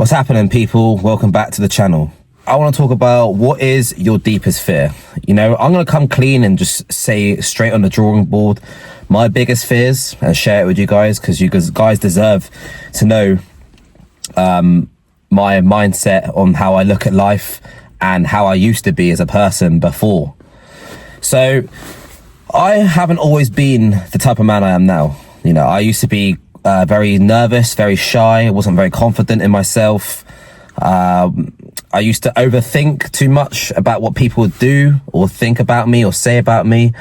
What's happening, people? Welcome back to the channel. I want to talk about what is your deepest fear. You know, I'm going to come clean and just say straight on the drawing board my biggest fears and share it with you guys, because you guys deserve to know my mindset on how I look at life and how I used to be as a person before. So I haven't always been the type of man I am now. You know, I used to be very nervous, very shy. I wasn't very confident in myself. I used to overthink too much about what people would do or think about me or say about me.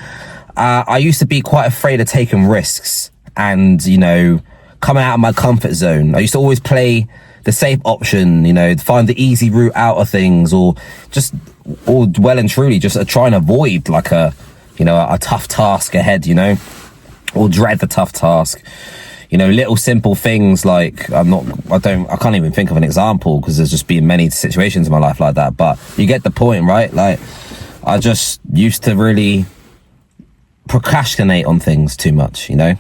I used to be quite afraid of taking risks and, you know, coming out of my comfort zone. I used to always play the safe option, you know, find the easy route out of things, or well and truly just try and avoid like a tough task ahead, you know, or dread the tough task. You know, little simple things like I can't even think of an example because there's just been many situations in my life like that. But you get the point, right? Like, I just used to really procrastinate on things too much, you know?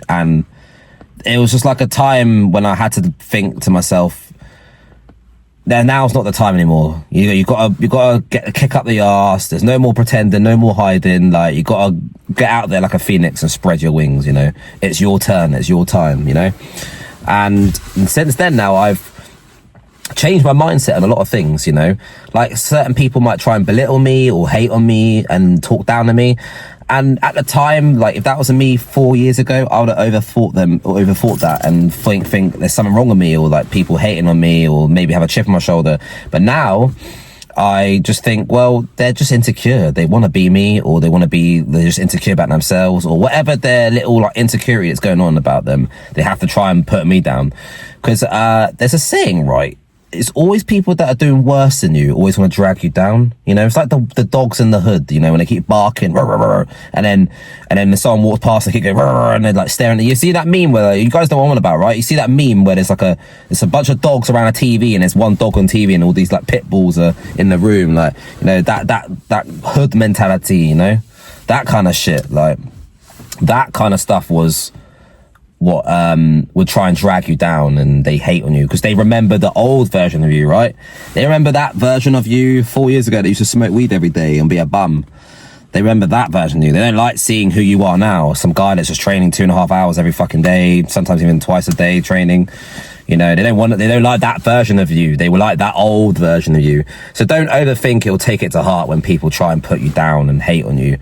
And it was just like a time when I had to think to myself, now's not the time anymore. You gotta kick up the arse. There's no more pretending, no more hiding. Like, you gotta get out there like a phoenix and spread your wings, you know. It's your turn, it's your time, you know. And since then now I've changed my mindset on a lot of things, you know. Like, certain people might try and belittle me or hate on me and talk down to me. And at the time, like, if that was me 4 years ago, I would have overthought that and think there's something wrong with me, or like people hating on me, or maybe have a chip on my shoulder. But now I just think, well, they're just insecure. They want to be me, or they're just insecure about themselves, or whatever their little like insecurity that's going on about them. They have to try and put me down. Because there's a saying, right? It's always people that are doing worse than you always want to drag you down. You know, it's like the dogs in the hood, you know, when they keep barking, rah, rah, rah, and then someone walks past, they keep going, rah, rah, and they're like staring at you. See that meme where, you guys know what I'm on about, right? You see that meme where there's a bunch of dogs around a TV, and there's one dog on TV, and all these like pit bulls are in the room, like, you know, that hood mentality, you know, that kind of shit, like that kind of stuff was what would try and drag you down, and they hate on you because they remember the old version of you, right? They remember that version of you 4 years ago that used to smoke weed every day and be a bum. They remember that version of you. They don't like seeing who you are now, some guy that's just training 2.5 hours every fucking day, sometimes even twice a day training. You know, they don't like that version of you. They will like that old version of you. So don't overthink it or take it to heart when people try and put you down and hate on you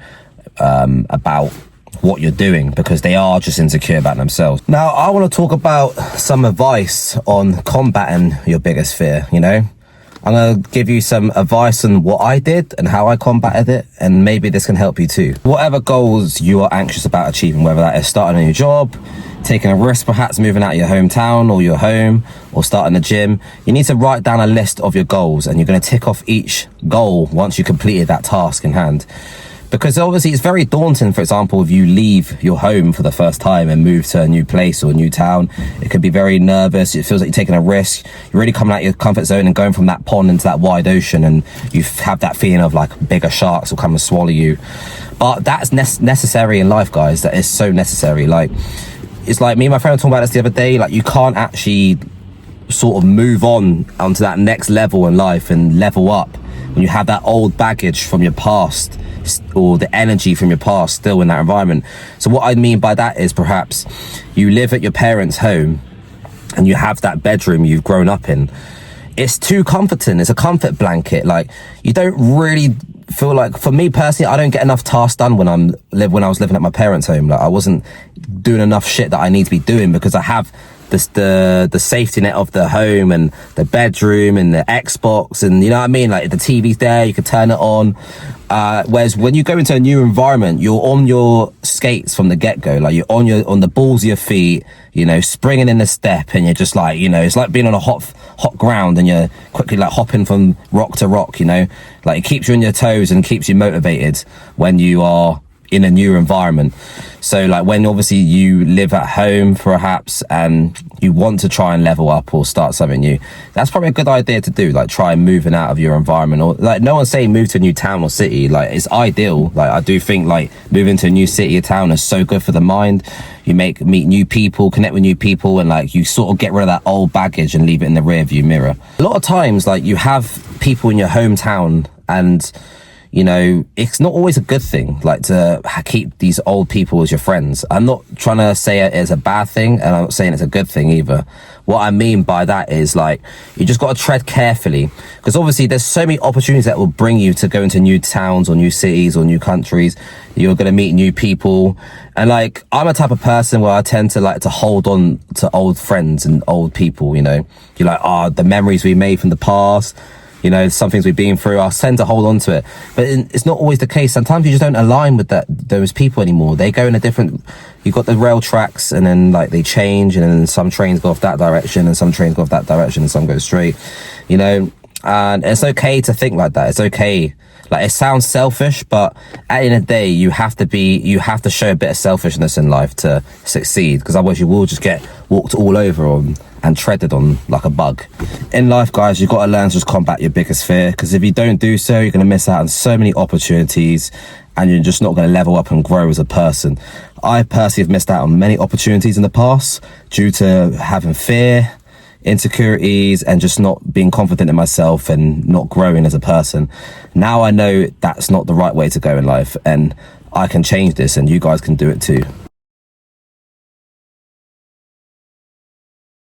about what you're doing, because they are just insecure about themselves. Now, I want to talk about some advice on combating your biggest fear, you know? I'm going to give you some advice on what I did and how I combated it, and maybe this can help you too. Whatever goals you are anxious about achieving, whether that is starting a new job, taking a risk, perhaps moving out of your hometown or your home, or starting a gym, you need to write down a list of your goals, and you're going to tick off each goal once you completed that task in hand. Because obviously it's very daunting, for example, if you leave your home for the first time and move to a new place or a new town. It could be very nervous. It feels like you're taking a risk. You're really coming out of your comfort zone and going from that pond into that wide ocean, and you have that feeling of like bigger sharks will come and swallow you. But that's necessary in life, guys. That is so necessary. Like, it's like me and my friend were talking about this the other day. Like, you can't actually sort of move on onto that next level in life and level up when you have that old baggage from your past, or the energy from your past still in that environment. So what I mean by that is, perhaps you live at your parents' home and you have that bedroom you've grown up in. It's too comforting. It's a comfort blanket. Like, you don't really feel like, for me personally, I don't get enough tasks done when I was living at my parents' home. Like, I wasn't doing enough shit that I need to be doing because I have the safety net of the home and the bedroom and the Xbox, and you know what I mean, like the TV's there, you can turn it on. Whereas when you go into a new environment, you're on your skates from the get-go. Like, you're on the balls of your feet, you know, springing in the step, and you're just like, you know, it's like being on a hot ground, and you're quickly like hopping from rock to rock, you know. Like, it keeps you on your toes and keeps you motivated when you are in a new environment. So like when obviously you live at home perhaps and you want to try and level up or start something new, that's probably a good idea to do, like try moving out of your environment. Or like, no one's saying move to a new town or city, like it's ideal. Like I do think like moving to a new city or town is so good for the mind. You meet new people, connect with new people, and like you sort of get rid of that old baggage and leave it in the rear view mirror. A lot of times like you have people in your hometown, and you know, it's not always a good thing, like to keep these old people as your friends. I'm not trying to say it is a bad thing, and I'm not saying it's a good thing either. What I mean by that is like, you just got to tread carefully, because obviously there's so many opportunities that will bring you to go into new towns or new cities or new countries. You're going to meet new people. And like, I'm a type of person where I tend to like to hold on to old friends and old people, you know. You're like, the memories we made from the past, you know, some things we've been through, I tend to hold on to it. But it's not always the case. Sometimes you just don't align with those people anymore. They go in a different, you've got the rail tracks, and then like they change, and then some trains go off that direction and some trains go off that direction and some go straight, you know. And it's okay to think like that. It's okay. Like, it sounds selfish, but at the end of the day, you have to show a bit of selfishness in life to succeed, because otherwise you will just get walked all over on and treaded on like a bug. In life, guys, you've got to learn to just combat your biggest fear, because if you don't do so, you're going to miss out on so many opportunities, and you're just not going to level up and grow as a person. I personally have missed out on many opportunities in the past due to having fear, insecurities, and just not being confident in myself and not growing as a person. Now I know that's not the right way to go in life, and I can change this, and you guys can do it too.